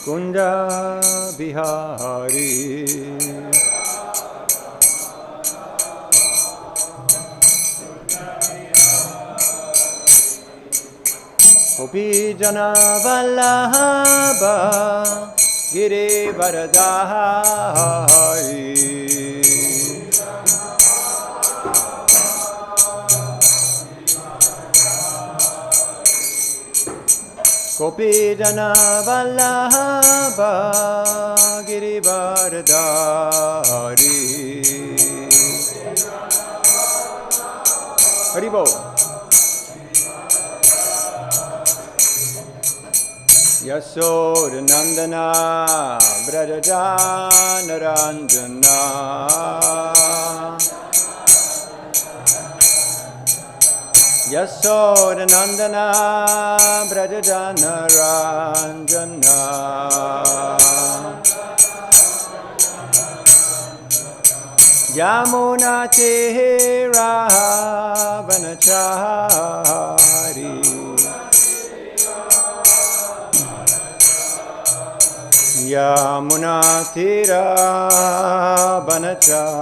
Kunja Bihari. Gopi Jana Vallabha Girivaradhari. Gopi Jana Vallabha Girivaradhari. Haribo. Yasodhanandana Brajajanaranjana. Yasodhanandana Brajajanaranjana. Yamuna Tira Vanachari. Yamuna Tira Vanachari.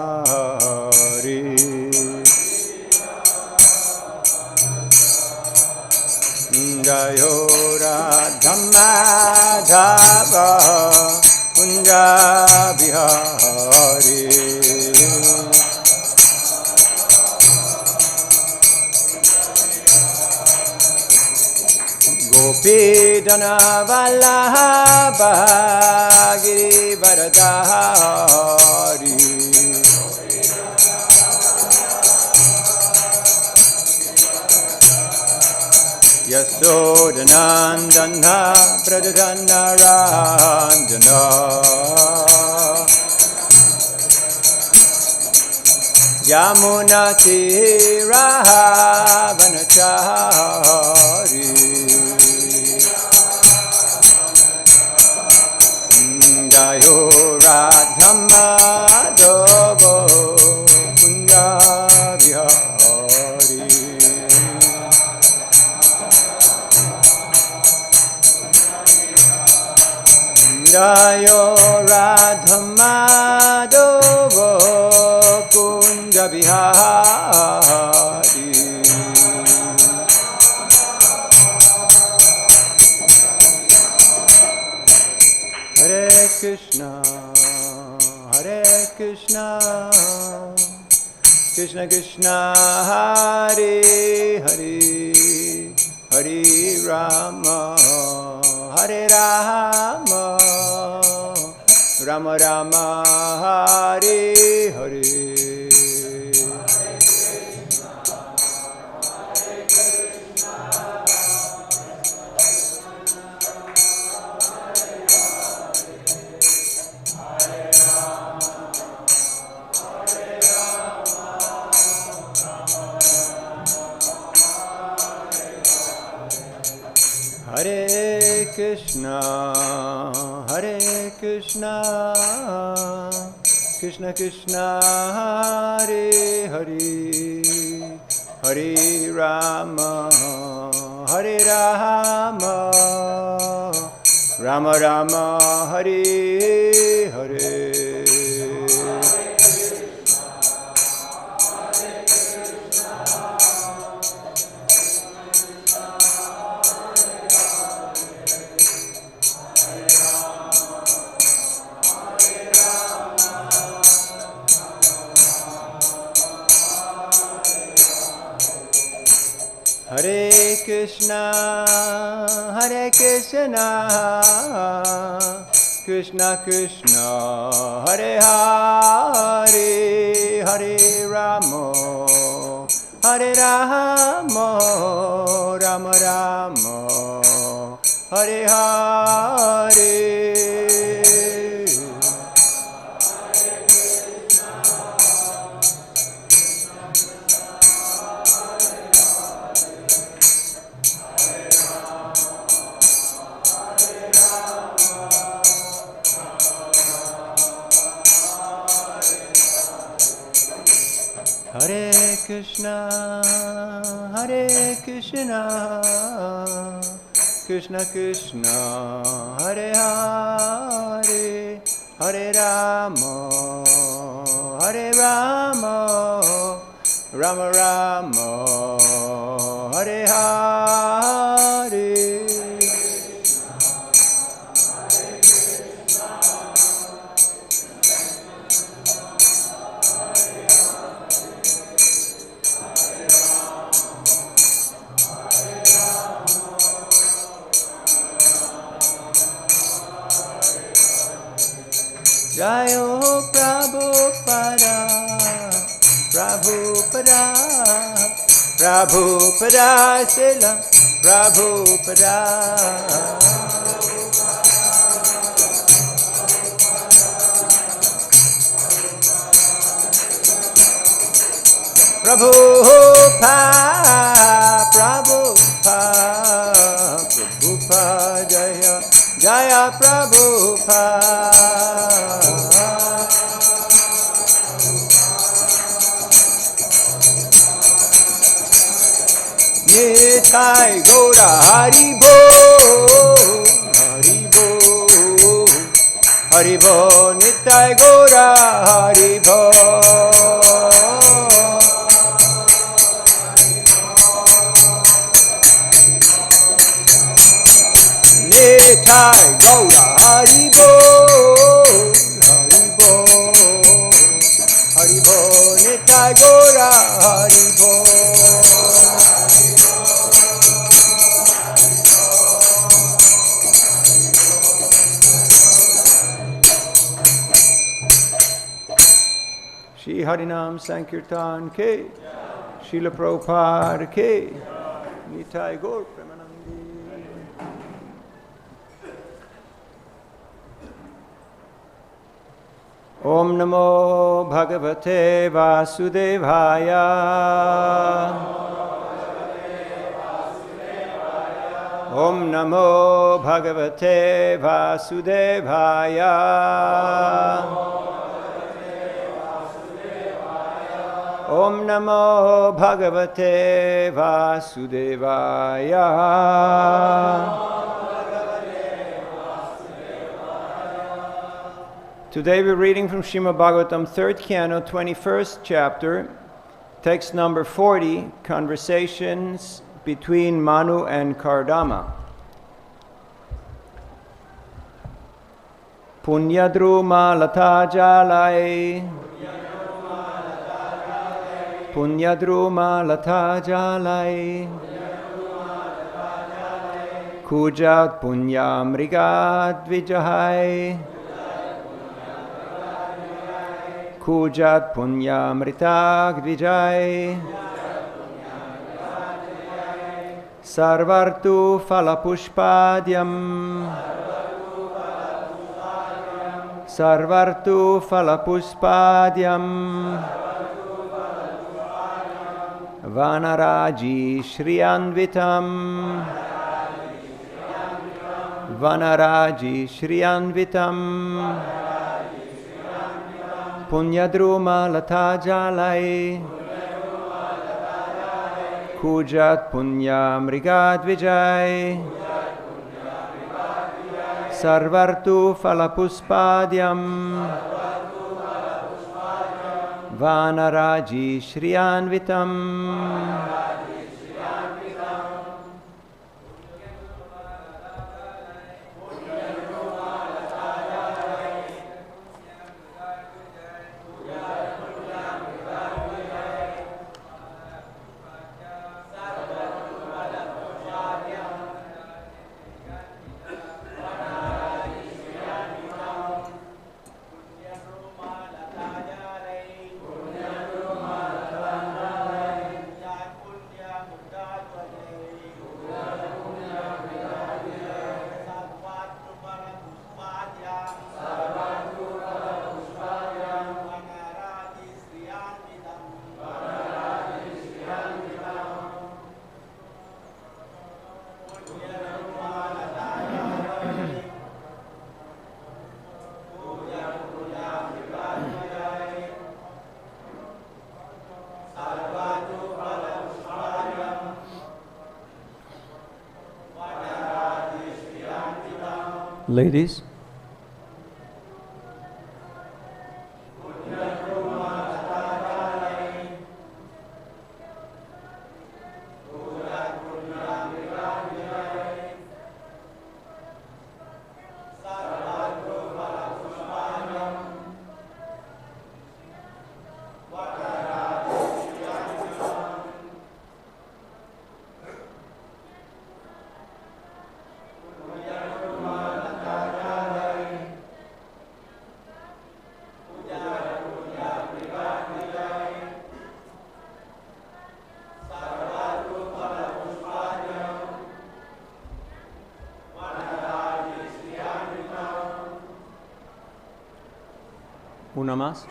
Jayo Radhamadhava Kunja Bihari. Gopi Jana Vallabha Girivaradhari. Yasodhanandana Brajajanaranjana. Yamuna Tira Vanachari. Jayo Radhamadhava Kunja Bihari. Jayo Radhamadhava Kunja Bihari. Hare Krishna, Hare Krishna, Krishna Krishna, Hare Hare, Hare Rama, Hare Rama, Rama Rama, Hare Hare. Hare Krishna, Hare Krishna, Krishna Krishna, Hare Hare, Hare Rama, Hare Rama, Rama Rama, Hare Hare. Hare Krishna, Hare Krishna, Krishna Krishna, Hare Hare, Hare Rama, Hare Rama, Rama Rama, Hare Hare. Hare Krishna, Hare Krishna, Krishna Krishna Hare Hare Hare Rama Hare Rama Rama Rama Hare Hare Jayo Prabhupada, Prabhupada, Prabhupada, Srila Prabhupada. Prabhupada, Prabhupada, Prabhupada, Jaya, Jaya Prabhupada. Nitai Gaura Hari Bol, Hari Bol, Hari Bol, Nitai Gaura Hari Bol. Nitai Gaura Hari Bol, Hari Bol, Hari Bol, Nitai Gaura Hari Bol. Shri Harinam Sankirtan ke, Srila Prabhupada ke, Nitai Gaur Premanandi. Om Namo Bhagavate Vasudevaya. Om Namo Bhagavate Vasudevaya. Om Namo Bhagavate Vasudevaya. Today we're reading from Srimad Bhagavatam, 3rd canto, 21st chapter, text number 40, Conversations between Manu and Kardama. Puṇya-druma-latā-jālaiḥ, puṇya-druma-latā-jālaiḥ, kūjat-puṇya-mṛga-dvijaiḥ, kūjat-puṇya-mṛga-dvijaiḥ, sarvartu-phala-puṣpāḍhyaṁ, sarvartu-phala-puṣpāḍhyaṁ, vana-rāji-śriyānvitam, vana-rāji-śriyānvitam, puṇya-druma-latā-jālaiḥ, kūjat-puṇya-mṛga-dvijaiḥ, sarvartu-phala-puṣpāḍhyaṁ, vana-rāji-śriyānvitam. Ladies. Una más.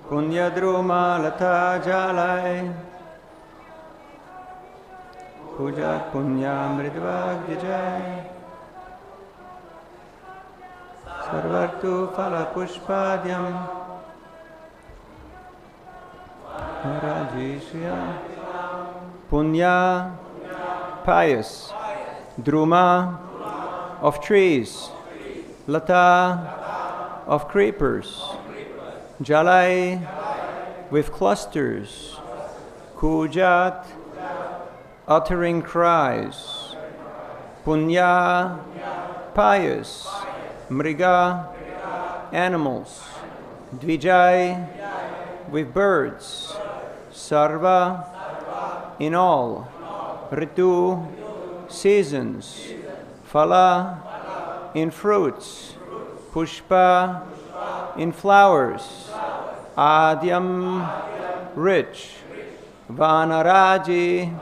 Puṇya-druma-latā-jālaiḥ, kūjat-puṇya-mṛga-dvijaiḥ, sarvartu-phala-puṣpāḍhyaṁ, vana-rāji-śriyānvitam. Puṇya, pious. Druma, of trees. Lata, of creepers. Jālaiḥ, with clusters. Kūjat, uttering cries. Puṇya, pious. Mṛga, animals. Dvijaiḥ, with birds. Sarva, in all. Ritu, seasons. Phala, in fruits. Puṣpa, in flowers. Āḍhyam, rich. Vana-rāji,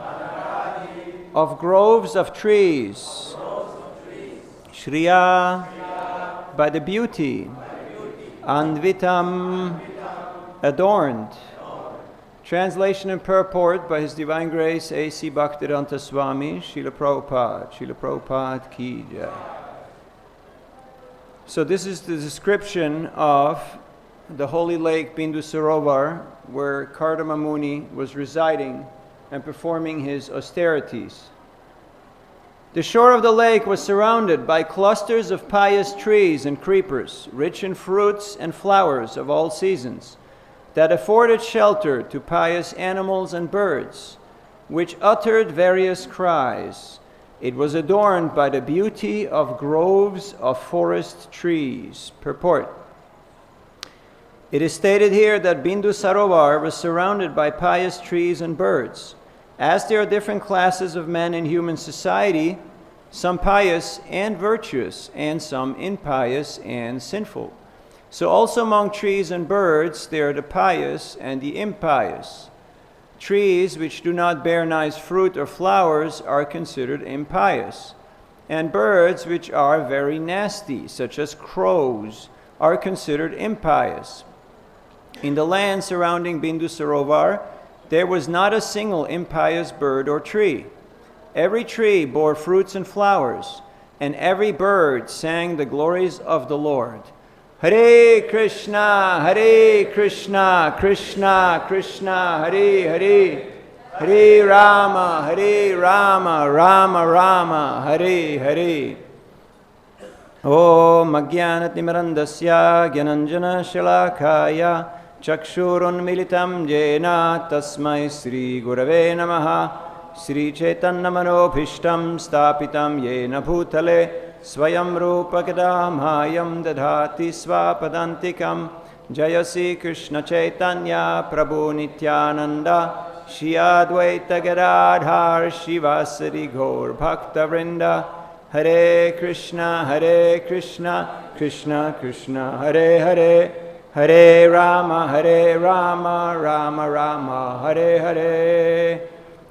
of groves of trees. Śriyā, by the beauty. Anvitam, adorned. Translation and purport by His Divine Grace A.C. Bhaktivedanta Swami, Srila Prabhupada ki jai. So this is the description of the holy lake Bindu Sarovar, where Kardama Muni was residing and performing his austerities. The shore of the lake was surrounded by clusters of pious trees and creepers, rich in fruits and flowers of all seasons, that afforded shelter to pious animals and birds, which uttered various cries. It was adorned by the beauty of groves of forest trees. Purport. It is stated here that Bindu Sarovar was surrounded by pious trees and birds. As there are different classes of men in human society, some pious and virtuous, and some impious and sinful, so also among trees and birds there are the pious and the impious. Trees which do not bear nice fruit or flowers are considered impious, and birds which are very nasty, such as crows, are considered impious. In the land surrounding Bindu Sarovar, there was not a single impious bird or tree. Every tree bore fruits and flowers, and every bird sang the glories of the Lord. Hare Krishna, Krishna Krishna, Hare Hare, Hare Rama, Rama Rama, Hare Hare. Om Ajnana-timirandasya Gyananjana Shalakaya Chakshurunmilitam Jena Tasmai Sri Gurave Namaha. Sri Chaitanya Manobhishtam Stapitam Yena Bhutale Swayam Rupa Kadamhayam Dadhati Swapadantikam. Jayasi Krishna Chaitanya Prabhu Nityananda Shri Advaita Gadadhar Shivasari Gaur Bhakta Vrinda. Hare Krishna, Krishna Krishna, Hare Hare, Hare Rama, Rama Rama, Hare Hare.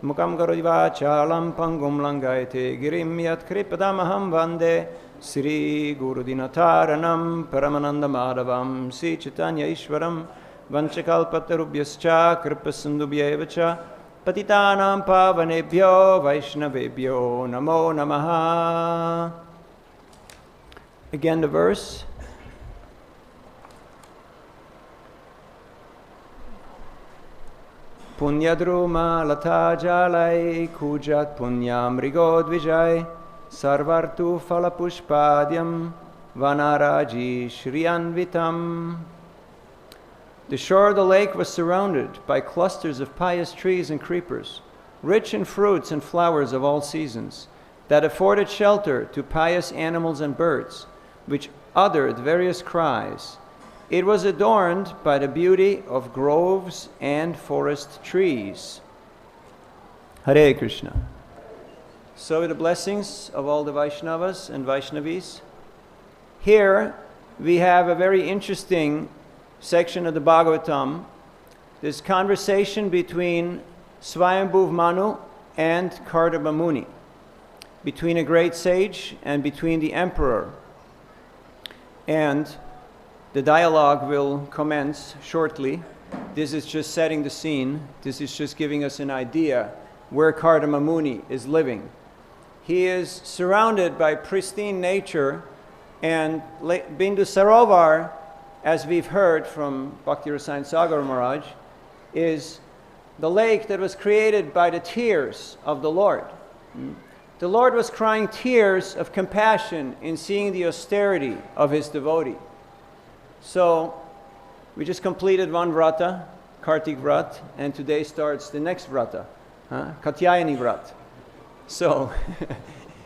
Mukam karoti vachalam pangum langayate girim yat kripadamaham vande Sri Guru Dinataranam Paramananda Madhavam Sri Chaitanya Ishwaram Vanchakalpatarubhyascha Kripasindubhyevacha Patitanam Pavanebhyo Vaishnavebhyo Namo Namaha. Again the verse. puṇya-druma-latā-jālaiḥ, kūjat-puṇya-mṛga-dvijaiḥ, sarvartu-phala-puṣpāḍhyaṁ, vana-rāji-śriyānvitam. The shore of the lake was surrounded by clusters of pious trees and creepers, rich in fruits and flowers of all seasons, that afforded shelter to pious animals and birds, which uttered various cries. It was adorned by the beauty of groves and forest trees. Hare Krishna. So with the blessings of all the Vaishnavas and Vaishnavis, here we have a very interesting section of the Bhagavatam, this conversation between Swayambhuv Manu and Kardama Muni, between a great sage and between the emperor. And the dialogue will commence shortly. This is just setting the scene. This is just giving us an idea where Kardama Muni is living. He is surrounded by pristine nature, and Bindu Sarovar, as we've heard from Bhakti Rasayan Sagar Maharaj, is the lake that was created by the tears of the Lord. The Lord was crying tears of compassion in seeing the austerity of his devotee. So we just completed one vrata, Kartik Vrat, and today starts the next vrata, Katyayani Vrat. So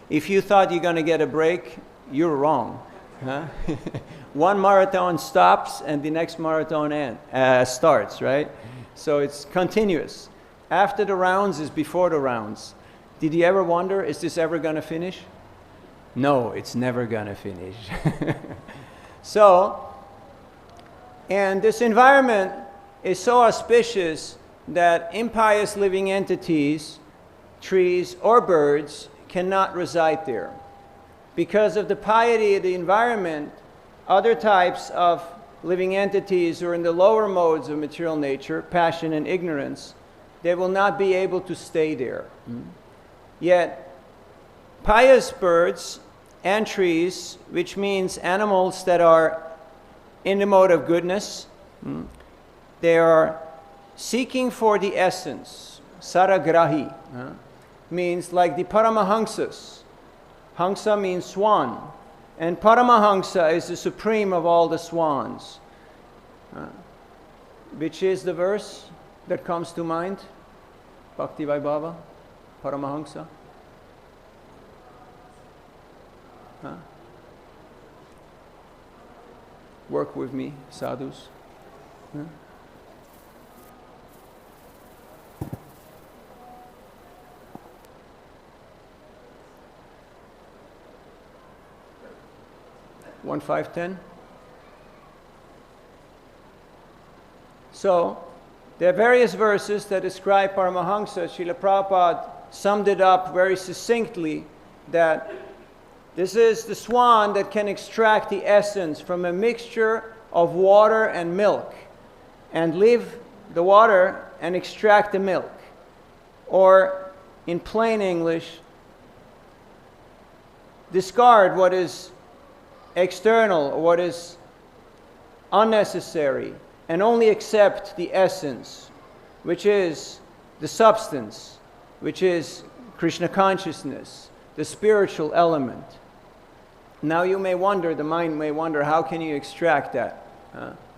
if you thought you're going to get a break, you're wrong. One marathon stops and the next marathon starts, right? So it's continuous. After the rounds is before the rounds. Did you ever wonder, is this ever going to finish? No, it's never going to finish. So, and this environment is so auspicious that impious living entities, trees or birds, cannot reside there. Because of the piety of the environment, other types of living entities who are in the lower modes of material nature, passion and ignorance, they will not be able to stay there. Yet, pious birds and trees, which means animals that are in the mode of goodness, they are seeking for the essence. Saragrahi means like the Paramahamsas. Hamsa means swan, and Paramahamsa is the supreme of all the swans. Which is the verse that comes to mind? Bhakti Vaibhava, Paramahamsa. Work with me, sadhus. One, 5, 10. So, there are various verses that describe Paramahamsa. Srila Prabhupada summed it up very succinctly that this is the swan that can extract the essence from a mixture of water and milk and leave the water and extract the milk. Or, in plain English, discard what is external, what is unnecessary, and only accept the essence, which is the substance, which is Krishna consciousness, the spiritual element. Now you may wonder, the mind may wonder, how can you extract that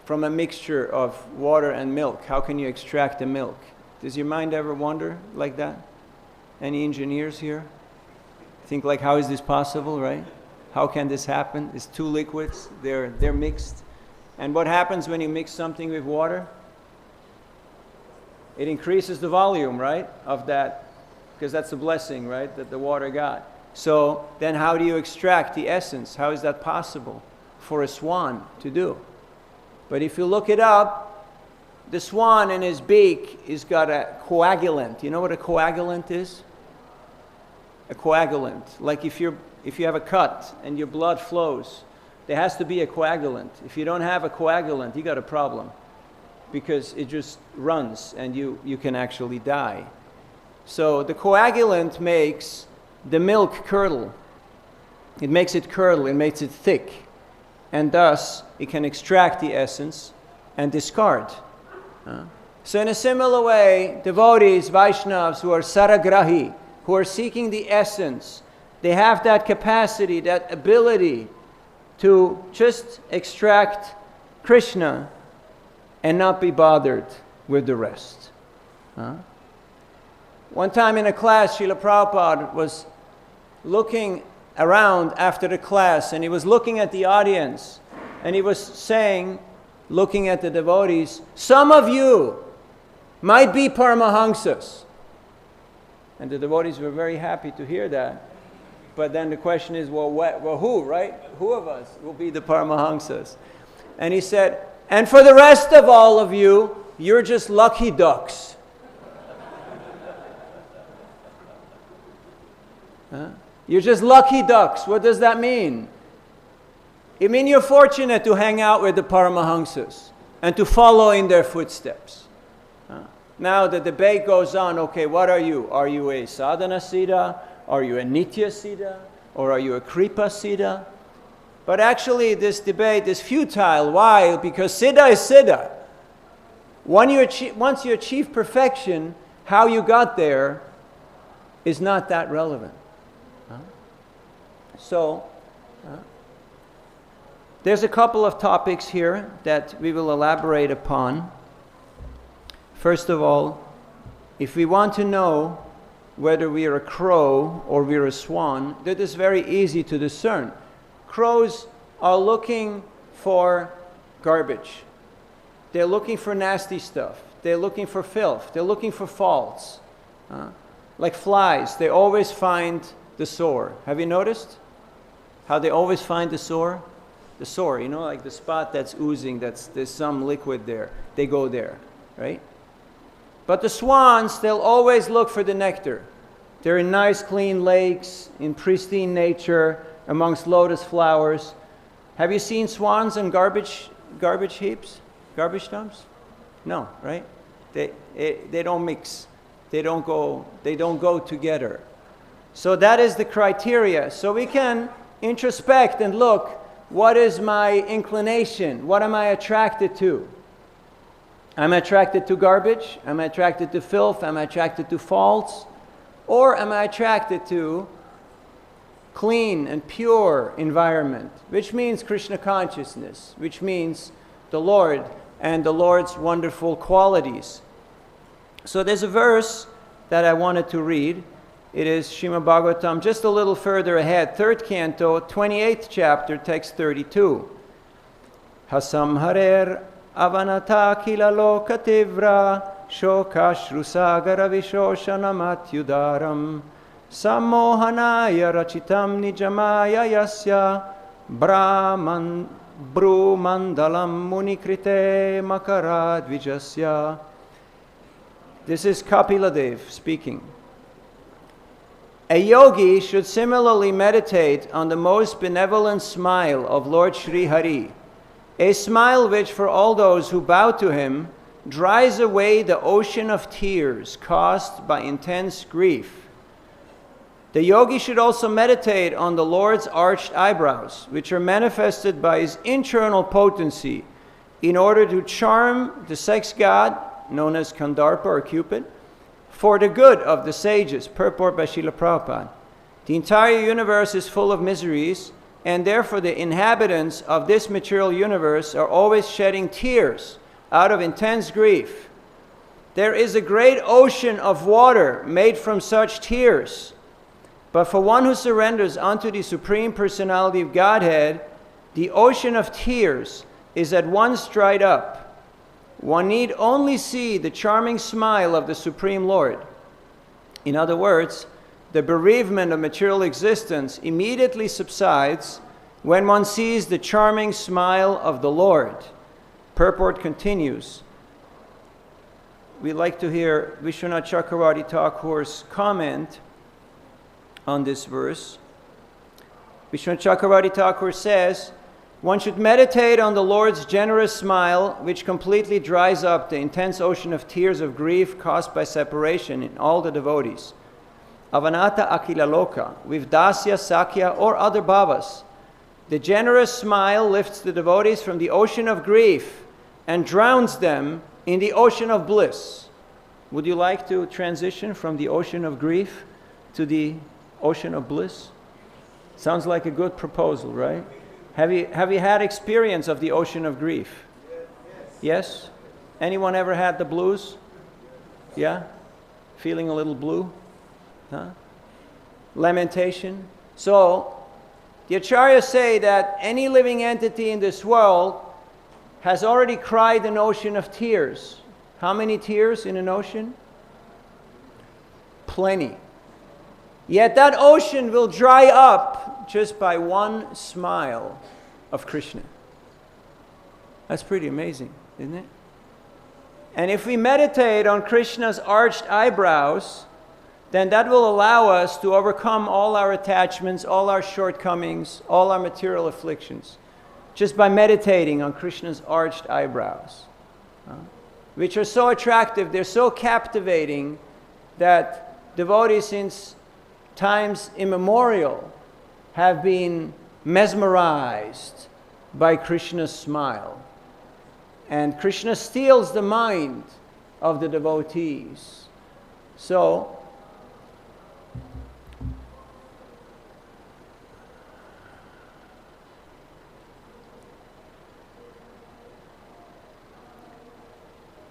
from a mixture of water and milk? How can you extract the milk? Does your mind ever wonder like that? Any engineers here? Think like, how is this possible, right? How can this happen? It's two liquids, they're mixed. And what happens when you mix something with water? It increases the volume, right, of that, because that's a blessing, right, that the water got. So then how do you extract the essence? How is that possible for a swan to do? But if you look it up, the swan in his beak has got a coagulant. You know what a coagulant is? A coagulant. Like if you have a cut and your blood flows, there has to be a coagulant. If you don't have a coagulant, you got a problem, because it just runs and you can actually die. So the coagulant makes the milk curdle. It makes it curdle, it makes it thick, and thus it can extract the essence and discard. So in a similar way, devotees, Vaishnavas who are saragrahi, who are seeking the essence, they have that capacity, that ability to just extract Krishna and not be bothered with the rest. One time in a class, Srila Prabhupada was looking around after the class, and he was looking at the audience, and he was saying, looking at the devotees, some of you might be Paramahamsas. And the devotees were very happy to hear that. But then the question is, well, who, right? Who of us will be the Paramahamsas? And he said, and for the rest of all of you, you're just lucky ducks. You're just lucky ducks. What does that mean? It means you're fortunate to hang out with the Paramahamsas and to follow in their footsteps. Now the debate goes on, okay, what are you? Are you a sadhana siddha? Are you a nitya siddha? Or are you a kripa siddha? But actually this debate is futile. Why? Because siddha is siddha. Once you achieve perfection, how you got there is not that relevant. So, there's a couple of topics here that we will elaborate upon. First of all, if we want to know whether we are a crow or we're a swan, that is very easy to discern. Crows are looking for garbage. They're looking for nasty stuff. They're looking for filth. They're looking for faults. Like flies, they always find the sore. Have you noticed how they always find the sore? The sore, you know, like the spot that's oozing, there's some liquid there. They go there, right? But the swans, they'll always look for the nectar. They're in nice, clean lakes, in pristine nature, amongst lotus flowers. Have you seen swans in garbage heaps, garbage dumps? No, right? They don't mix. They don't go together. So that is the criteria. So we can introspect and look, what is my inclination? What am I attracted to? Am I attracted to garbage? Am I attracted to filth? Am I attracted to faults? Or am I attracted to clean and pure environment, which means Krishna consciousness, which means the Lord and the Lord's wonderful qualities. So there's a verse that I wanted to read. It is Srimad Bhagavatam, just a little further ahead, 3rd canto, 28th chapter, text 32. Hasamharer avanata kila lokativra shokashrusagara vishoshanamatyudaram sammohanaya rachitam nijamaya yasya brumandalam munikrite makara-dvijasya. This is Kapila Dev speaking. A yogi should similarly meditate on the most benevolent smile of Lord Sri Hari, a smile which for all those who bow to him dries away the ocean of tears caused by intense grief. The yogi should also meditate on the Lord's arched eyebrows, which are manifested by his internal potency in order to charm the sex god, known as Kandarpa or Cupid, for the good of the sages, purport by Srila Prabhupada. The entire universe is full of miseries, and therefore the inhabitants of this material universe are always shedding tears out of intense grief. There is a great ocean of water made from such tears, but for one who surrenders unto the Supreme Personality of Godhead, the ocean of tears is at once dried up. One need only see the charming smile of the Supreme Lord. In other words, the bereavement of material existence immediately subsides when one sees the charming smile of the Lord. Purport continues. We'd like to hear Vishwanath Chakravarti Thakur's comment on this verse. Vishwanath Chakravarti Thakur says, one should meditate on the Lord's generous smile, which completely dries up the intense ocean of tears of grief caused by separation in all the devotees. Avanata akila loka, with dasya, sakya, or other bhavas. The generous smile lifts the devotees from the ocean of grief and drowns them in the ocean of bliss. Would you like to transition from the ocean of grief to the ocean of bliss? Sounds like a good proposal, right? Have you had experience of the ocean of grief? Yes? Anyone ever had the blues? Yeah? Feeling a little blue? Huh? Lamentation? So, the Acharyas say that any living entity in this world has already cried an ocean of tears. How many tears in an ocean? Plenty. Yet that ocean will dry up just by one smile of Krishna. That's pretty amazing, isn't it? And if we meditate on Krishna's arched eyebrows, then that will allow us to overcome all our attachments, all our shortcomings, all our material afflictions, just by meditating on Krishna's arched eyebrows, which are so attractive, they're so captivating that devotees since times immemorial have been mesmerized by Krishna's smile. And Krishna steals the mind of the devotees. So,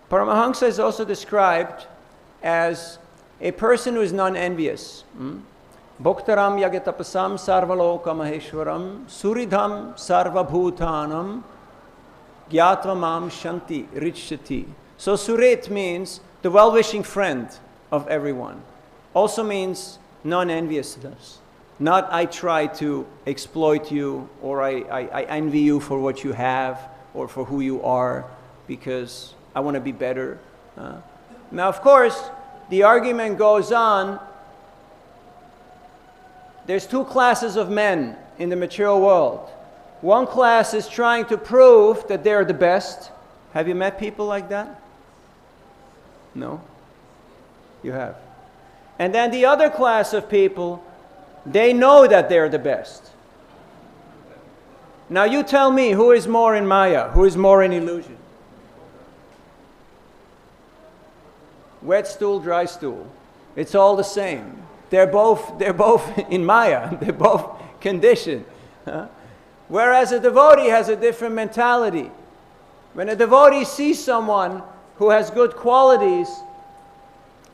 Paramahamsa is also described as a person who is non-envious. Bhoktaram yagatapasam sarvaloka maheshwaram suridham sarvabhutanam gyatva mam shanti richati. So surit means the well-wishing friend of everyone. Also means non-enviousness. Not I try to exploit you, or I envy you for what you have or for who you are because I want to be better. Now, of course, the argument goes on. There's two classes of men in the material world. One class is trying to prove that they're the best. Have you met people like that? No? You have. And then the other class of people, they know that they're the best. Now you tell me, who is more in Maya? Who is more in illusion? Wet stool, dry stool. It's all the same. They're both in Maya. They're both conditioned. Whereas a devotee has a different mentality. When a devotee sees someone who has good qualities,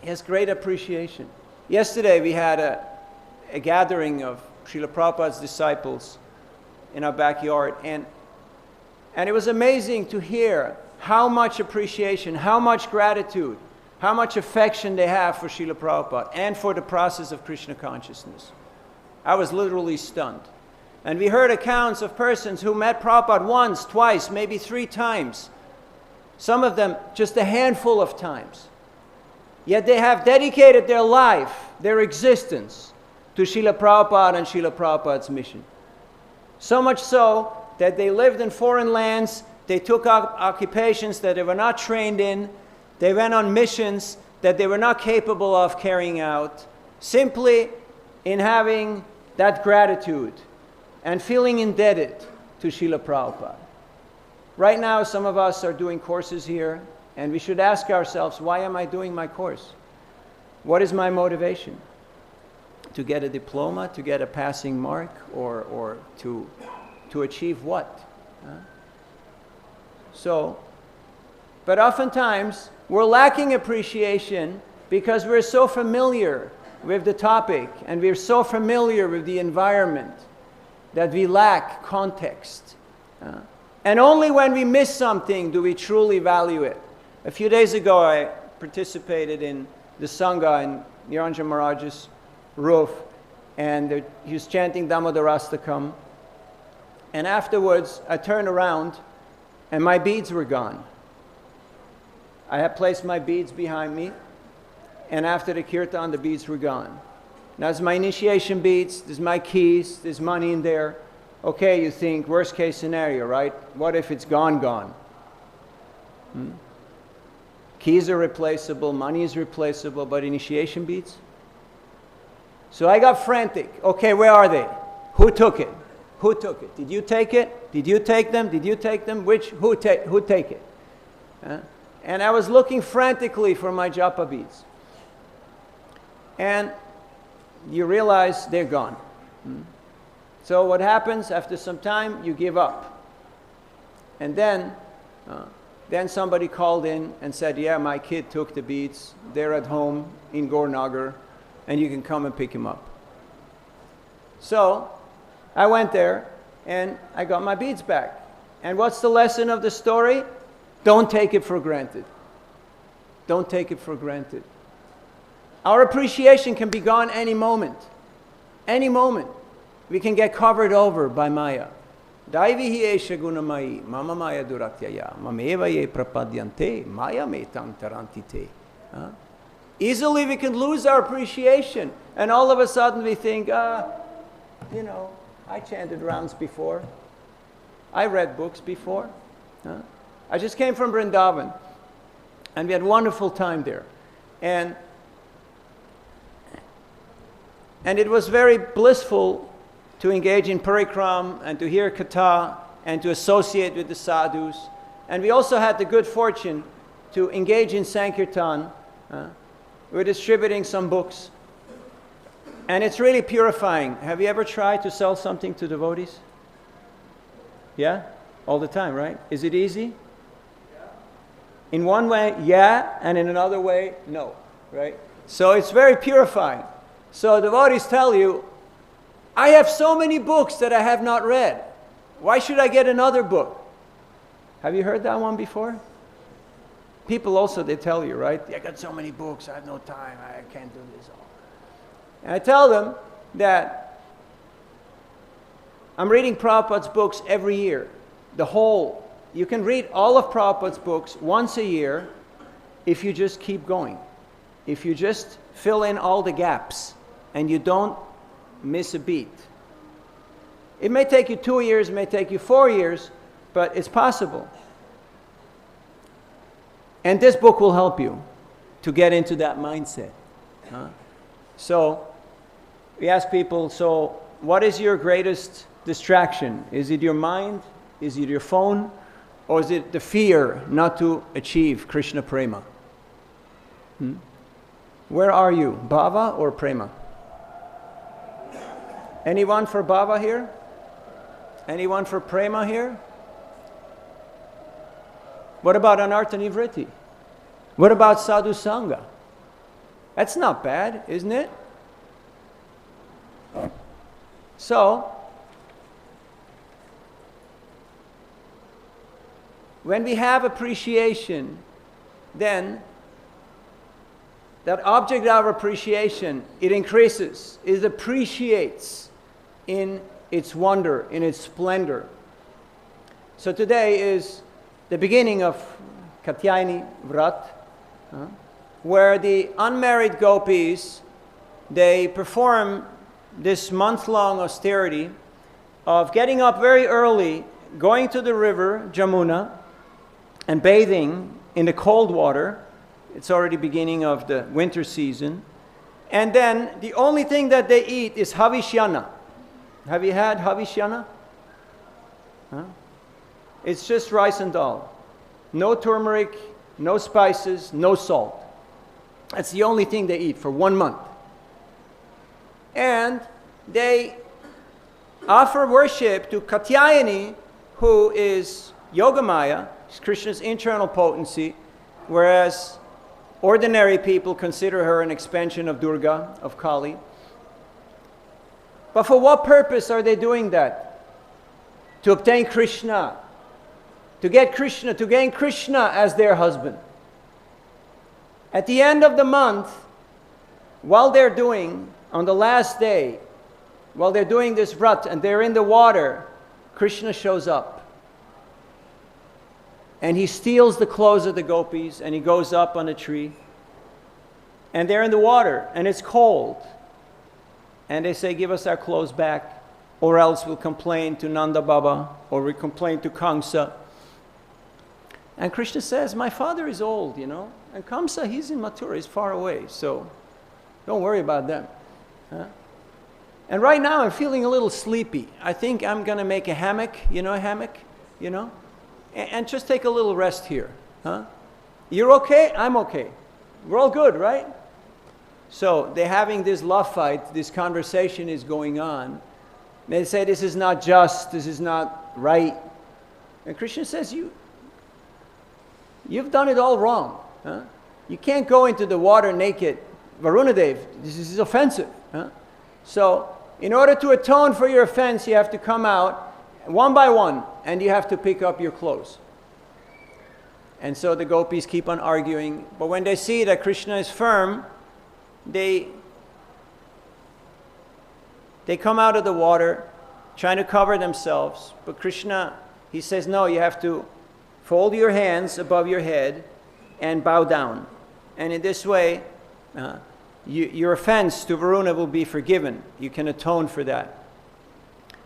he has great appreciation. Yesterday we had a gathering of Srila Prabhupada's disciples in our backyard, and it was amazing to hear how much appreciation, how much gratitude, how much affection they have for Srila Prabhupada and for the process of Krishna consciousness. I was literally stunned. And we heard accounts of persons who met Prabhupada once, twice, maybe 3 times. Some of them just a handful of times. Yet they have dedicated their life, their existence, to Srila Prabhupada and Srila Prabhupada's mission. So much so that they lived in foreign lands, they took up occupations that they were not trained in, they went on missions that they were not capable of carrying out, simply in having that gratitude and feeling indebted to Srila Prabhupada. Right now, some of us are doing courses here, and we should ask ourselves, why am I doing my course? What is my motivation? To get a diploma, to get a passing mark, or to achieve what? But oftentimes, we're lacking appreciation because we're so familiar with the topic and we're so familiar with the environment that we lack context. And only when we miss something do we truly value it. A few days ago, I participated in the Sangha in Niranjan Maharaj's roof, and he was chanting Damodarastakam. And afterwards, I turned around, and my beads were gone. I had placed my beads behind me, and after the kirtan, the beads were gone. Now, there's my initiation beads, there's my keys, there's money in there. Okay, you think, worst case scenario, right? What if it's gone? Keys are replaceable, money is replaceable, but initiation beads? So I got frantic. Okay, where are they? Who took it? Who took it? Did you take it? Did you take them? Did you take them? Who take it? And I was looking frantically for my japa beads. And you realize they're gone. So what happens after some time? You give up. And then somebody called in and said, yeah, my kid took the beads. They're at home in Gornagar, and you can come and pick him up. So I went there, and I got my beads back. And what's the lesson of the story? Don't take it for granted. Don't take it for granted. Our appreciation can be gone any moment. Any moment. We can get covered over by Maya. Daivihi esha gunamai, mama maya duratyaya, mameva ye prapadyante, maya metang tarantite. Easily we can lose our appreciation, and all of a sudden we think, you know, I chanted rounds before. I read books before. I just came from Vrindavan, and we had a wonderful time there. And it was very blissful to engage in parikram and to hear katha and to associate with the sadhus. And we also had the good fortune to engage in sankirtan. We're distributing some books. And it's really purifying. Have you ever tried to sell something to devotees? Yeah? All the time, right? Is it easy? In one way, yeah, and in another way, no, right? So it's very purifying. So devotees tell you, I have so many books that I have not read. Why should I get another book? Have you heard that one before? People also, they tell you, right? I got so many books, I have no time, I can't do this all. And I tell them that I'm reading Prabhupada's books every year. The whole. You can read all of Prabhupada's books once a year if you just keep going. If you just fill in all the gaps and you don't miss a beat. It may take you 2 years, it may take you 4 years, but it's possible. And this book will help you to get into that mindset. So we ask people, so what is your greatest distraction? Is it your mind? Is it your phone? Or is it the fear not to achieve Krishna prema? Where are you? Bhava or prema? Anyone for bhava here? Anyone for prema here? What about anartha nivritti? What about sadhu sangha? That's not bad, isn't it? So, when we have appreciation, then that object of appreciation, it increases, it appreciates in its wonder, in its splendor. So today is the beginning of Katyayani Vrat, where the unmarried gopis, they perform this month-long austerity of getting up very early, going to the river, Jamuna, and bathing in the cold water. It's already beginning of the winter season. And then the only thing that they eat is havishyana. Have you had havishyana? It's just rice and dal. No turmeric, no spices, no salt. That's the only thing they eat for 1 month. And they offer worship to Katyayani, who is Yogamaya, Krishna's internal potency, whereas ordinary people consider her an expansion of Durga, of Kali. But for what purpose are they doing that? To obtain Krishna, to get Krishna, to gain Krishna as their husband. At the end of the month, while they're doing, on the last day, while they're doing this vrat and they're in the water, Krishna shows up. And he steals the clothes of the gopis and he goes up on a tree. And they're in the water and it's cold. And they say, give us our clothes back, or else we'll complain to Nanda Baba, or we'll complain to Kamsa. And Krishna says, my father is old, you know, and Kamsa, he's in Mathura, he's far away, so don't worry about them. And right now I'm feeling a little sleepy. I think I'm going to make a hammock, you know a hammock, you know, and just take a little rest here. You're okay, I'm okay. We're all good, right? So they're having this love fight, this conversation is going on. They say, this is not just, this is not right. And Krishna says, you've done it all wrong. Huh? You can't go into the water naked. Varunadev, this is offensive. Huh? So in order to atone for your offense, you have to come out one by one, and you have to pick up your clothes. And so the gopis keep on arguing. But when they see that Krishna is firm, they come out of the water trying to cover themselves. But Krishna, he says, no, you have to fold your hands above your head and bow down. And in this way, your offense to Varuna will be forgiven. You can atone for that.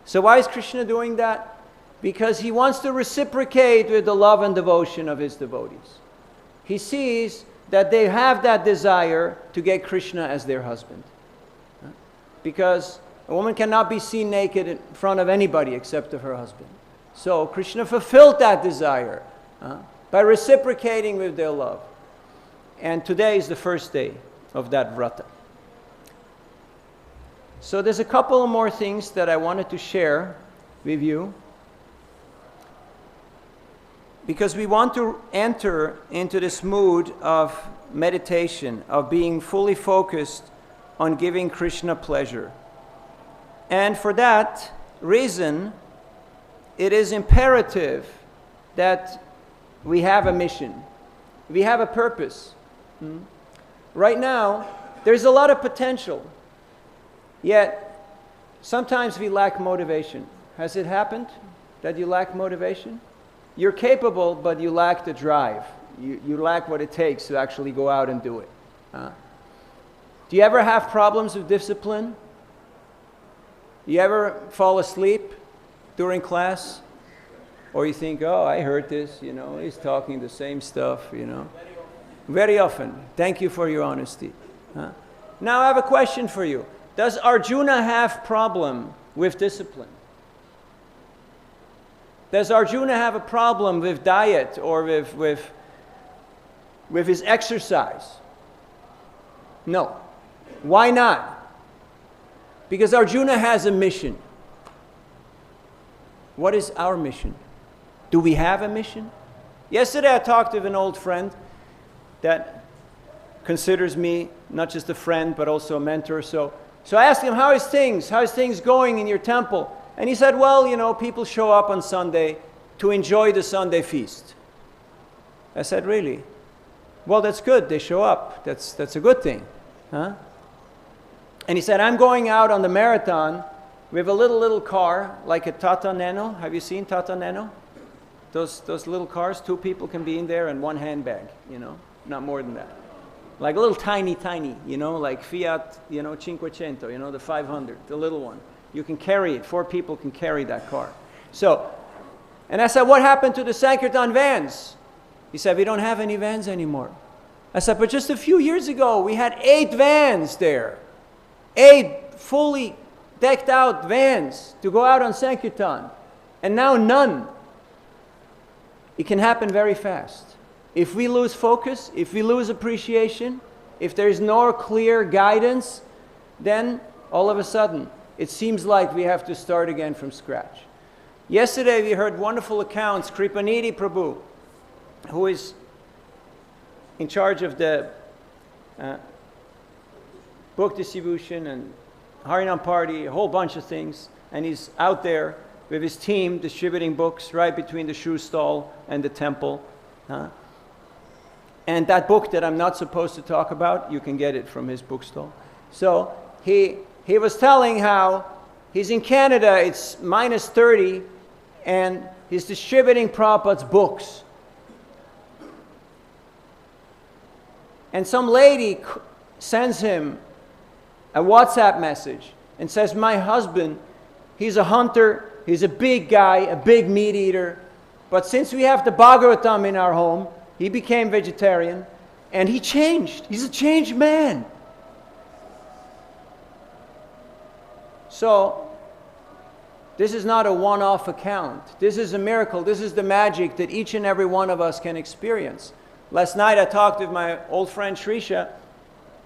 So why is Krishna doing that? Because he wants to reciprocate with the love and devotion of his devotees. He sees that they have that desire to get Krishna as their husband. Because a woman cannot be seen naked in front of anybody except of her husband. So Krishna fulfilled that desire by reciprocating with their love. And today is the first day of that vrata. So there's a couple more things that I wanted to share with you, because we want to enter into this mood of meditation, of being fully focused on giving Krishna pleasure. And for that reason, it is imperative that we have a mission. We have a purpose. Right now, there's a lot of potential, yet sometimes we lack motivation. Has it happened that you lack motivation? You're capable, but you lack the drive. You lack what it takes to actually go out and do it. Do you ever have problems with discipline? You ever fall asleep during class? Or you think, oh, I heard this, he's talking the same stuff, Very often. Thank you for your honesty. Now I have a question for you. Does Arjuna have problem with discipline? Does Arjuna have a problem with diet or with his exercise? No. Why not? Because Arjuna has a mission. What is our mission? Do we have a mission? Yesterday I talked with an old friend that considers me not just a friend but also a mentor. So I asked him, how's things going in your temple? And he said, well, people show up on Sunday to enjoy the Sunday feast. I said, really? Well, that's good. They show up. That's a good thing. Huh? And he said, I'm going out on the marathon with a little car, like a Tata Nano. Have you seen Tata Nano? Those little cars, 2 people can be in there and 1 handbag, not more than that. Like a little tiny, like Fiat, Cinquecento, the 500, the little one. You can carry it. 4 people can carry that car. And I said, what happened to the Sankirtan vans? He said, we don't have any vans anymore. I said, but just a few years ago, we had 8 vans there. 8 fully decked out vans to go out on Sankirtan. And now none. It can happen very fast. If we lose focus, if we lose appreciation, if there's no clear guidance, then all of a sudden, it seems like we have to start again from scratch. Yesterday we heard wonderful accounts. Kripanidhi Prabhu, who is in charge of the book distribution and Harinam party, a whole bunch of things, and he's out there with his team distributing books right between the shoe stall and the temple. And that book that I'm not supposed to talk about, you can get it from his bookstall. So he was telling how he's in Canada, it's minus 30, and he's distributing Prabhupada's books. And some lady sends him a WhatsApp message and says, my husband, he's a hunter, he's a big guy, a big meat eater, but since we have the Bhagavatam in our home, he became vegetarian, and he changed. He's a changed man. So, this is not a one-off account. This is a miracle. This is the magic that each and every one of us can experience. Last night I talked with my old friend Śriyā,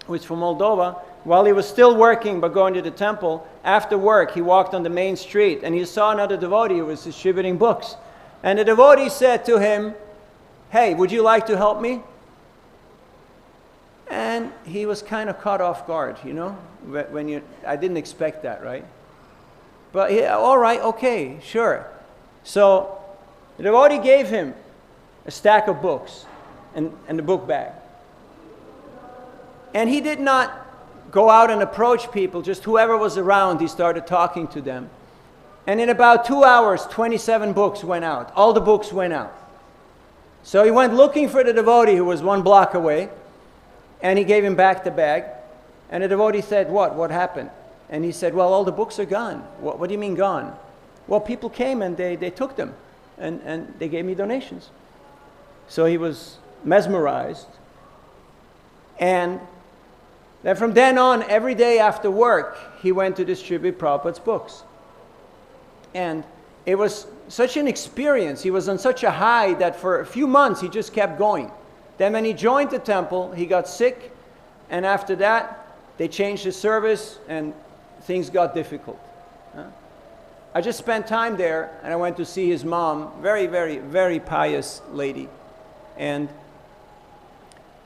who is from Moldova. While he was still working but going to the temple, after work he walked on the main street and he saw another devotee who was distributing books. And the devotee said to him, "Hey, would you like to help me?" And he was kind of caught off guard, you know, I didn't expect that, right? But all right, okay, sure. So the devotee gave him a stack of books and the book bag. And he did not go out and approach people, just whoever was around, he started talking to them. And in about 2 hours, 27 books went out. All the books went out. So he went looking for the devotee who was 1 block away, and he gave him back the bag. And the devotee said, What happened? And he said, "Well, all the books are gone." What do you mean gone? "Well, people came and they took them, and they gave me donations." So he was mesmerized. And then from then on, every day after work, he went to distribute Prabhupada's books. And it was such an experience. He was on such a high that for a few months he just kept going. Then when he joined the temple, he got sick. And after that, they changed the service and things got difficult. I just spent time there and I went to see his mom, very, very, very pious lady. And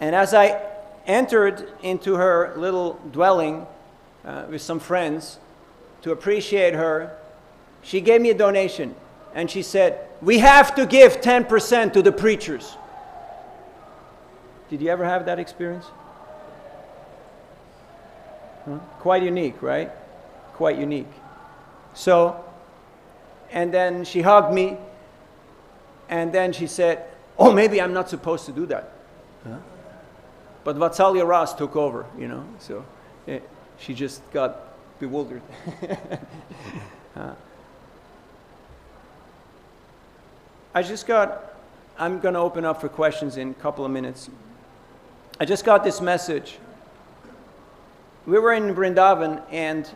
as I entered into her little dwelling with some friends to appreciate her, she gave me a donation and she said, "We have to give 10% to the preachers." Did you ever have that experience? Quite unique, right? Quite unique. So, and then she hugged me and then she said, "Oh, maybe I'm not supposed to do that." But Vatsalya Ras took over, you know, so she just got bewildered. I'm going to open up for questions in a couple of minutes. I just got this message. We were in Vrindavan and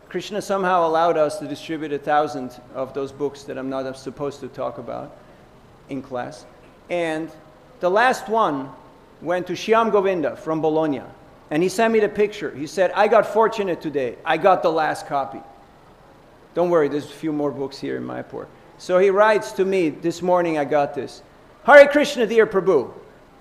Krishna somehow allowed us to distribute 1,000 of those books that I'm not supposed to talk about in class. And the last one went to Shyam Govinda from Bologna. And he sent me the picture. He said, "I got fortunate today. I got the last copy." Don't worry, there's a few more books here in Mayapur. So he writes to me, "This morning I got this. Hare Krishna, dear Prabhu.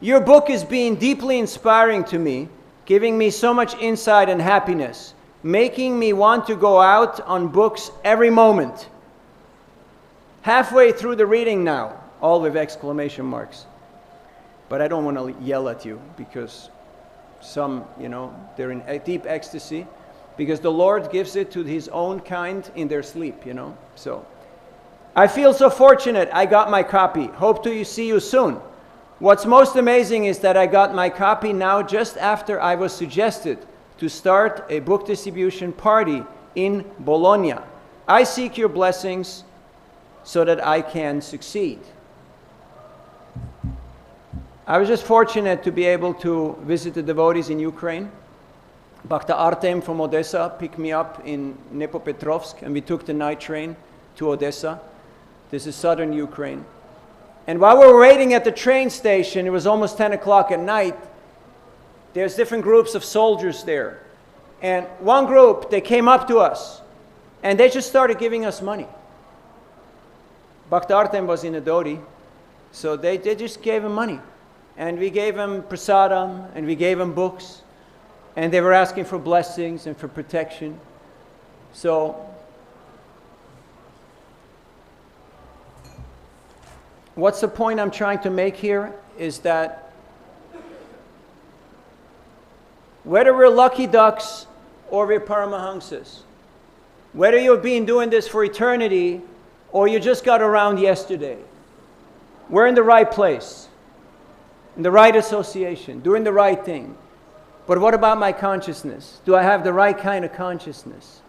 Your book is being deeply inspiring to me, giving me so much insight and happiness, making me want to go out on books every moment. Halfway through the reading now," all with exclamation marks. But I don't want to yell at you because some, you know, they're in a deep ecstasy because the Lord gives it to his own kind in their sleep, you know. So, "I feel so fortunate I got my copy. Hope to see you soon. What's most amazing is that I got my copy now just after I was suggested to start a book distribution party in Bologna. I seek your blessings so that I can succeed." I was just fortunate to be able to visit the devotees in Ukraine. Bhakta Artem from Odessa picked me up in Dnipropetrovsk and we took the night train to Odessa. This is southern Ukraine. And while we were waiting at the train station, it was almost 10 o'clock at night, there's different groups of soldiers there. And one group, they came up to us and they just started giving us money. Bhakta Artem was in a Dodi, so they just gave him money. And we gave him prasadam, and we gave him books, and they were asking for blessings and for protection. So, what's the point I'm trying to make here is that whether we're lucky ducks or we're paramahamsas, whether you've been doing this for eternity or you just got around yesterday, we're in the right place, in the right association, doing the right thing. But what about my consciousness? Do I have the right kind of consciousness?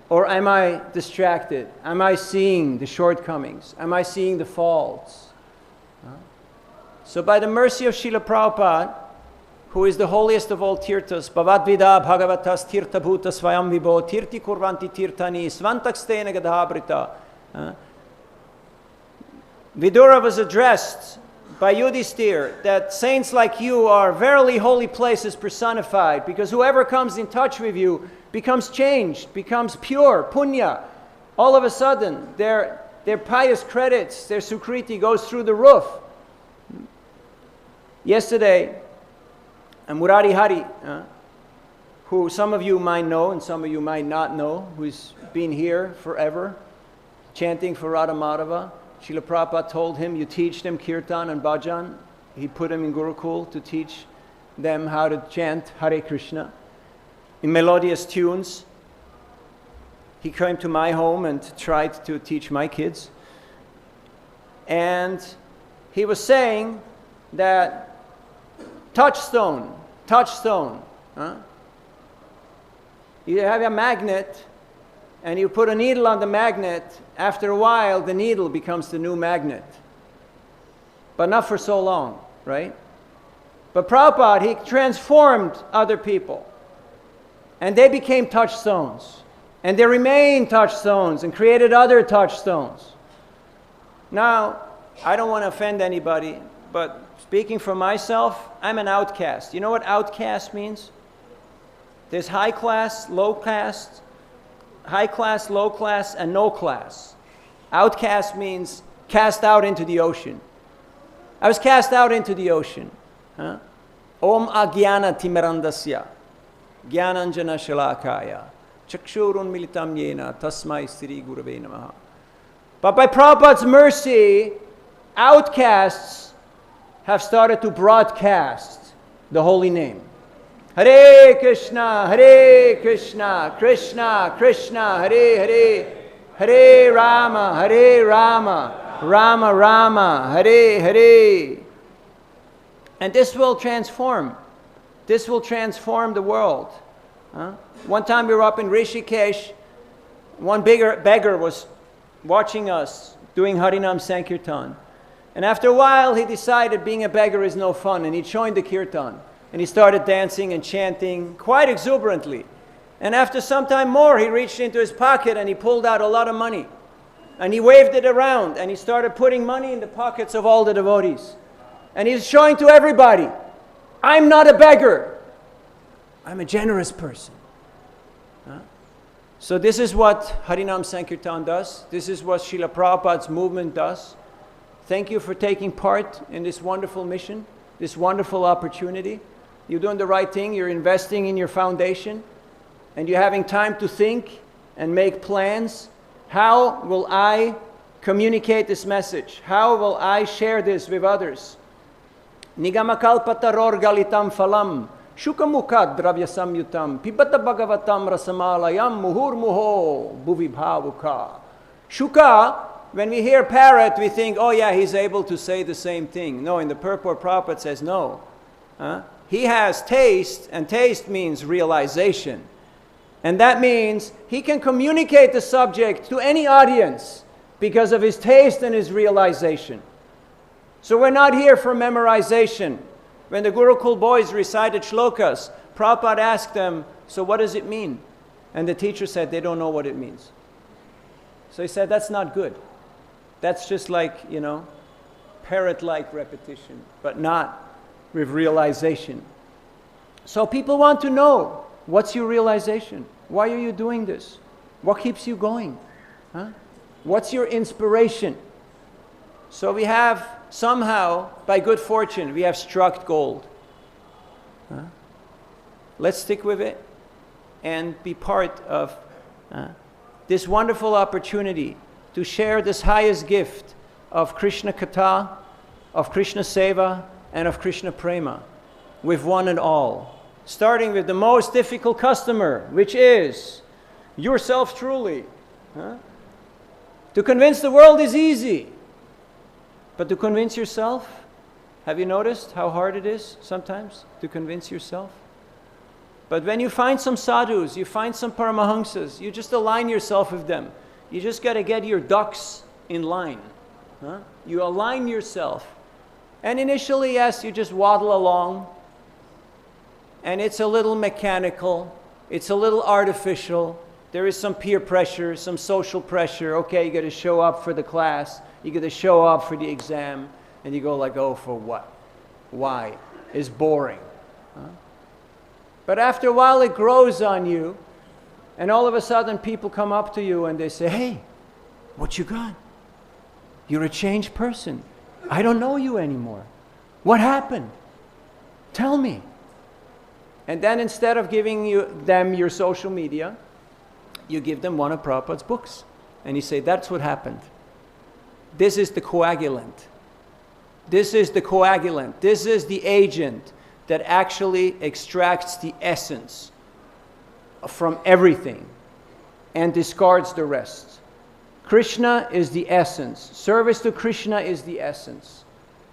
Or am I distracted? Am I seeing the shortcomings? Am I seeing the faults? So by the mercy of Srila Prabhupada, who is the holiest of all tirthas, Bhavadvida Bhagavatas Tirtha Bhuta Svayam Vibho Tirti Kurvanti Tirthani Svantakstena Gadhabrita. Vidura was addressed by Yudhisthira that saints like you are verily holy places personified, because whoever comes in touch with you becomes changed, becomes pure, punya. All of a sudden, their pious credits, their sukriti goes through the roof. Yesterday, Murari Hari, who some of you might know and some of you might not know, who's been here forever, chanting for Radha Madhava, Srila Prabhupada told him, you teach them kirtan and bhajan. He put him in Gurukul to teach them how to chant Hare Krishna in melodious tunes. He came to my home and tried to teach my kids. And he was saying that touchstone, you have a magnet and you put a needle on the magnet. After a while, the needle becomes the new magnet. But not for so long, right? But Prabhupada, he transformed other people. And they became touchstones. And they remain touchstones and created other touchstones. Now, I don't want to offend anybody, but speaking for myself, I'm an outcast. You know what outcast means? There's high class, low class, and no class. Outcast means cast out into the ocean. I was cast out into the ocean. Om agyana timirandasya, jnananjana shalakaya, chakshurun militam yena, tasmai sri gurave namaha. But by Prabhupada's mercy, outcasts have started to broadcast the holy name. Hare Krishna, Krishna Krishna, Hare Hare, Hare Rama, Rama Rama, Hare Hare. And this will transform. This will transform the world. One time we were up in Rishikesh. One beggar was watching us doing Harinam Sankirtan. And after a while, he decided being a beggar is no fun, and he joined the kirtan. And he started dancing and chanting quite exuberantly. And after some time more, he reached into his pocket and he pulled out a lot of money. And he waved it around and he started putting money in the pockets of all the devotees. And he's showing to everybody, I'm not a beggar. I'm a generous person. So this is what Harinam Sankirtan does. This is what Srila Prabhupada's movement does. Thank you for taking part in this wonderful mission, this wonderful opportunity. You're doing the right thing. You're investing in your foundation. And you're having time to think and make plans. How will I communicate this message? How will I share this with others? Nigamakalpataror galitam phalam, shukamukad-dravya-samyutam, pibata bhagavatam rasamalayam, muhur-muho, bhuvi-bhavuka. Shuka, when we hear parrot, we think, oh yeah, he's able to say the same thing. No, in the purport, Prabhupada says no. He has taste, and taste means realization. And that means he can communicate the subject to any audience because of his taste and his realization. So we're not here for memorization. When the Gurukul boys recited shlokas, Prabhupada asked them, so what does it mean? And the teacher said, they don't know what it means. So he said, that's not good. That's just like, parrot-like repetition, but not with realization. So people want to know, what's your realization? Why are you doing this? What keeps you going? What's your inspiration? So we have somehow, by good fortune, we have struck gold. Let's stick with it and be part of this wonderful opportunity to share this highest gift of Krishna Katha, of Krishna Seva, and of Krishna Prema with one and all. Starting with the most difficult customer, which is yourself truly. To convince the world is easy, but to convince yourself, have you noticed how hard it is sometimes to convince yourself? But when you find some sadhus, you find some paramahamsas, you just align yourself with them. You just got to get your ducks in line. You align yourself. And initially, yes, you just waddle along. And it's a little mechanical. It's a little artificial. There is some peer pressure, some social pressure. Okay, you got to show up for the class. You got to show up for the exam. And you go like, oh, for what? Why? It's boring. Huh? But after a while it grows on you, and all of a sudden people come up to you and they say, hey, what you got? You're a changed person. I don't know you anymore. What happened? Tell me. And then instead of giving them your social media, you give them one of Prabhupada's books. And you say, that's what happened. This is the coagulant. This is the coagulant. This is the agent that actually extracts the essence from everything and discards the rest. Krishna is the essence. Service to Krishna is the essence.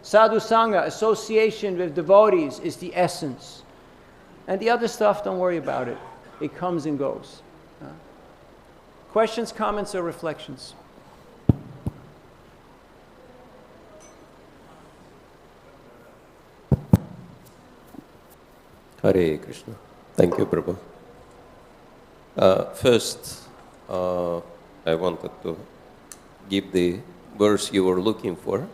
Sadhu Sangha, association with devotees, is the essence. And the other stuff, don't worry about it. It comes and goes. Questions, comments, or reflections? Hare Krishna. Thank you, Prabhu. First, I wanted to give the verse you were looking for,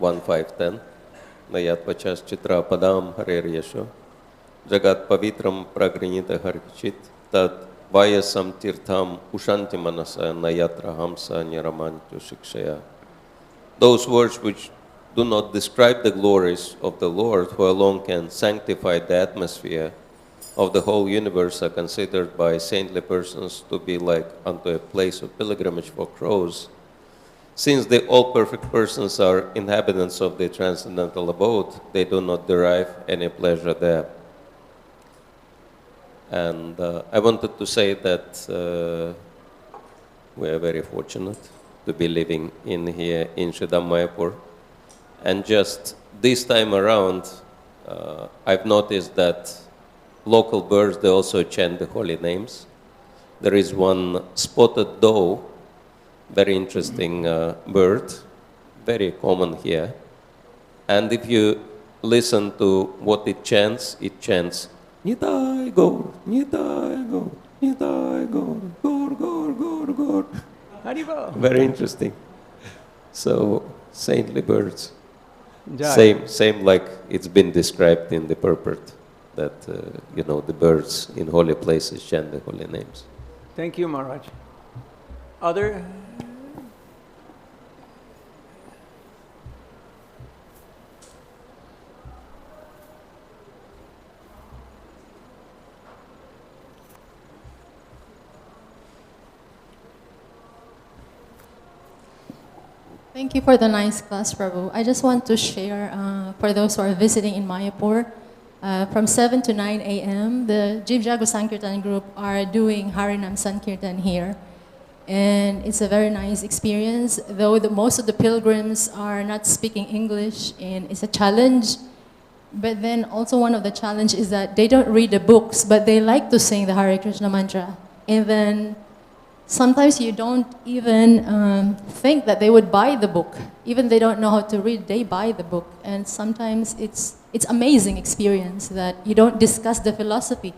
1:5-10. Nayat vachas chitra padam harer yasho, jagat pavitram pragrinita harchit, tat vayasam tirtham ushanti manasa nayatra hamsa niramantu shikshaya. Those words which do not describe the glories of the Lord, who alone can sanctify the atmosphere of the whole universe, are considered by saintly persons to be like unto a place of pilgrimage for crows. Since the all-perfect persons are inhabitants of the transcendental abode, they do not derive any pleasure there. And I wanted to say that we are very fortunate to be living in here in Sridham Mayapur. And just this time around, I've noticed that local birds, they also chant the holy names. There is one spotted doe, very interesting bird, very common here. And if you listen to what it chants Nitai Gaur, Nitai Gaur, Nitai Gaur, Gaur, Gaur, Gaur, Gaur. Haribo. Very interesting. So, saintly birds. Jai. Same like it's been described in the purport, that, the birds in holy places chant the holy names. Thank you, Maharaj. Other? Thank you for the nice class, Prabhu. I just want to share, for those who are visiting in Mayapur, from 7 to 9 a.m., the Jiv Jago Sankirtan group are doing Harinam Sankirtan here. And it's a very nice experience, though most of the pilgrims are not speaking English, and it's a challenge. But then also one of the challenge is that they don't read the books, but they like to sing the Hare Krishna mantra. And then sometimes you don't even think that they would buy the book. Even they don't know how to read, they buy the book. And sometimes it's amazing experience that you don't discuss the philosophy.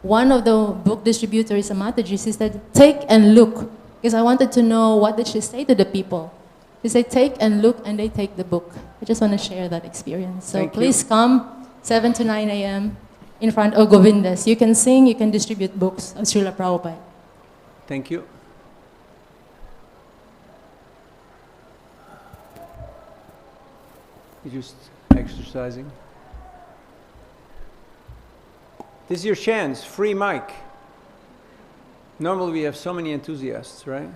One of the book distributors, Mataji, she said, take and look. Because I wanted to know what did she say to the people. She said, take and look, and they take the book. I just want to share that experience. So please come 7 to 9 a.m. in front of Govindas. You can sing, you can distribute books of Srila Prabhupada. Thank you. You're just exercising. This is your chance, free mic. Normally we have so many enthusiasts, right?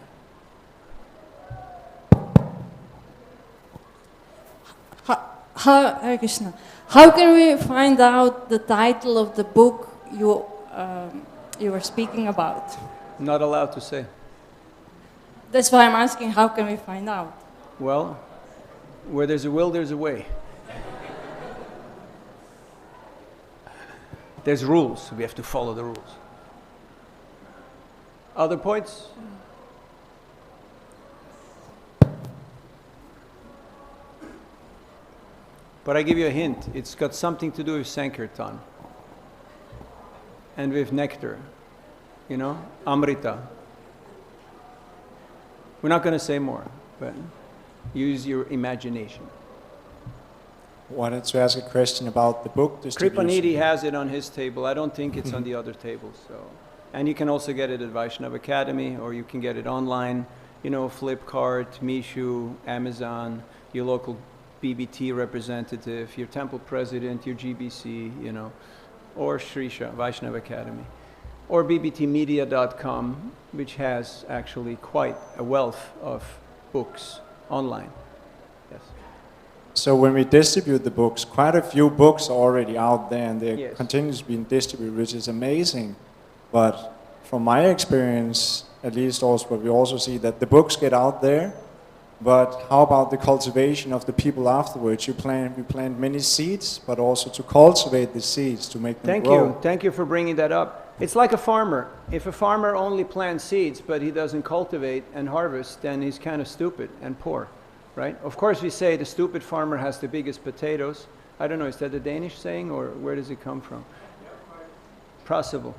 Hare Krishna. How can we find out the title of the book you were speaking about? Not allowed to say. That's why I'm asking, how can we find out? Well, where there's a will, there's a way. There's rules, we have to follow the rules. Other points? But I give you a hint, it's got something to do with Sankirtan and with nectar, Amrita. We're not going to say more, but Use your imagination. Wanted to ask a question about the book distribution. Kripanidhi has it on his table. I don't think it's on the other tables. So, and you can also get it at Vaishnava Academy, or you can get it online. You know, Flipkart, Meesho, Amazon, your local BBT representative, your temple president, your GBC, you know, or Shrisha, Vaishnava Academy, or bbtmedia.com, which has actually quite a wealth of books online. Yes. So when we distribute the books, quite a few books are already out there and they're Yes. continuously being distributed, which is amazing. But from my experience, at least also, but we also see that the books get out there, but how about the cultivation of the people afterwards? You plant many seeds, but also to cultivate the seeds, to make them grow. Thank you for bringing that up. It's like a farmer. If a farmer only plants seeds, but he doesn't cultivate and harvest, then he's kind of stupid and poor, right? Of course, we say the stupid farmer has the biggest potatoes. I don't know, is that a Danish saying, or where does it come from? Possible.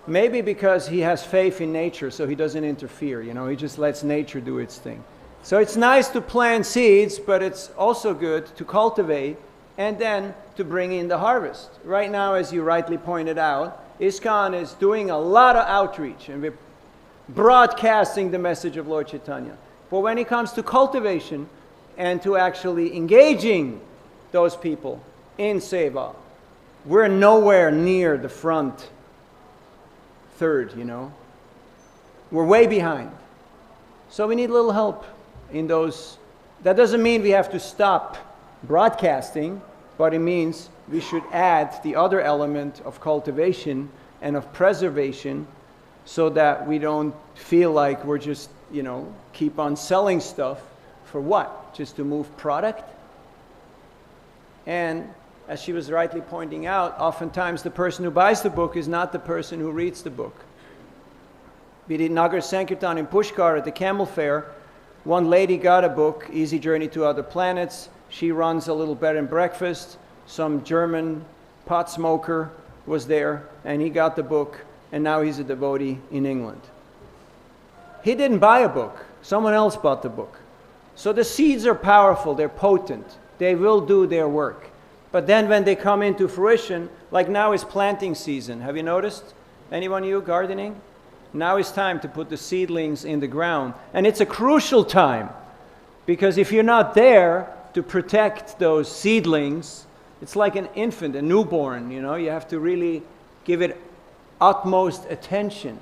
Maybe because he has faith in nature, so he doesn't interfere, you know, he just lets nature do its thing. So it's nice to plant seeds, but it's also good to cultivate and then to bring in the harvest. Right now, as you rightly pointed out, ISKCON is doing a lot of outreach and we're broadcasting the message of Lord Chaitanya. But when it comes to cultivation and to actually engaging those people in seva, we're nowhere near the front third, you know. We're way behind. So we need a little help in those. That doesn't mean we have to stop broadcasting, but it means we should add the other element of cultivation and of preservation so that we don't feel like we're just, you know, keep on selling stuff for what? Just to move product? And as she was rightly pointing out, oftentimes the person who buys the book is not the person who reads the book. We did Nagar Sankirtan in Pushkar at the Camel Fair. One lady got a book, Easy Journey to Other Planets. She runs a little bed and breakfast. Some German pot smoker was there, and he got the book, and now he's a devotee in England. He didn't buy a book. Someone else bought the book. So the seeds are powerful. They're potent. They will do their work. But then when they come into fruition, like now is planting season. Have you noticed? Anyone of you gardening? Now is time to put the seedlings in the ground. And it's a crucial time, because if you're not there to protect those seedlings, it's like an infant, a newborn, you know, you have to really give it utmost attention.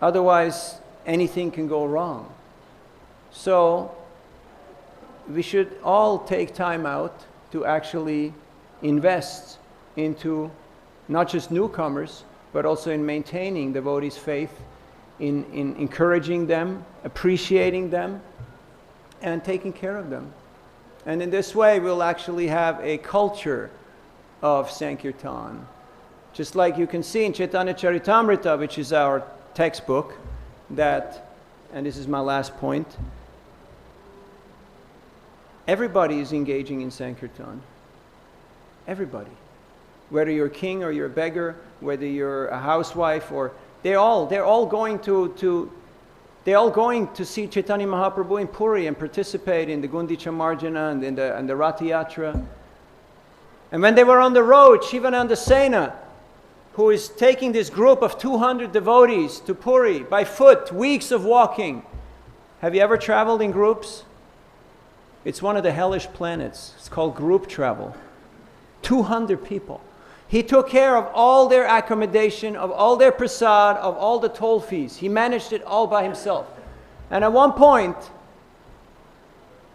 Otherwise, anything can go wrong. So, we should all take time out to actually invest into not just newcomers, but also in maintaining devotees' faith, in encouraging them, appreciating them, and taking care of them. And in this way, we'll actually have a culture of Sankirtan. Just like you can see in Chaitanya Charitamrita, which is our textbook, that, and this is my last point, everybody is engaging in Sankirtan. Everybody. Whether you're a king or you're a beggar, whether you're a housewife, or they're all going to see Chaitanya Mahaprabhu in Puri and participate in the Gundicha Marjana and the Ratha Yatra. And when they were on the road, Shivananda Sena, who is taking this group of 200 devotees to Puri by foot, weeks of walking. Have you ever traveled in groups? It's one of the hellish planets. It's called group travel. 200 people. He took care of all their accommodation, of all their prasad, of all the toll fees. He managed it all by himself. And at one point,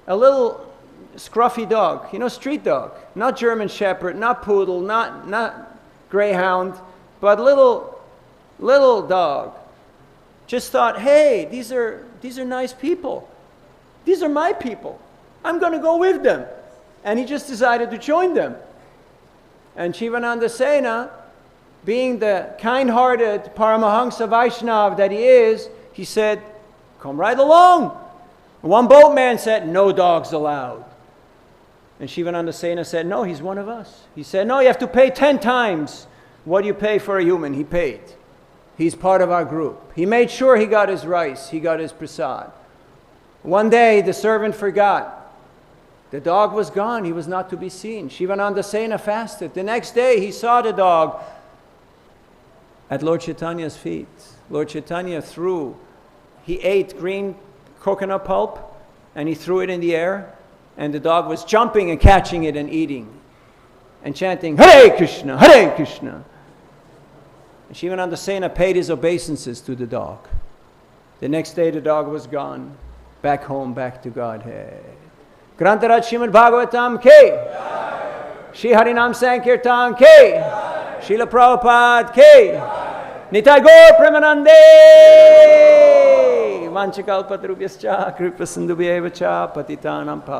a little scruffy dog, you know, street dog, not German Shepherd, not poodle, not greyhound, but little dog, just thought, hey, these are nice people. These are my people. I'm going to go with them. And he just decided to join them. And Shivananda Sena, being the kind-hearted Paramahansa Vaishnav that he is, he said, come right along. One boatman said, no dogs allowed. And Shivananda Sena said, no, he's one of us. He said, no, you have to pay 10 times what you pay for a human. He paid. He's part of our group. He made sure he got his rice, he got his prasad. One day, the servant forgot. The dog was gone. He was not to be seen. Shivananda Sena fasted. The next day he saw the dog at Lord Chaitanya's feet. Lord Chaitanya he ate green coconut pulp and he threw it in the air, and the dog was jumping and catching it and eating and chanting, Hare Krishna, Hare Krishna. And Shivananda Sena paid his obeisances to the dog. The next day the dog was gone, back home, back to Godhead. Grantaraj Srimad Bhagavatam ke, Shri Harinam Sankirtan ke, Srila Prabhupada ke, Nitai Gaur Premanande, Vanchakalpatarubhyascha, Kripa Sindhubhyeva cha, Patitanam Pavanebhyo.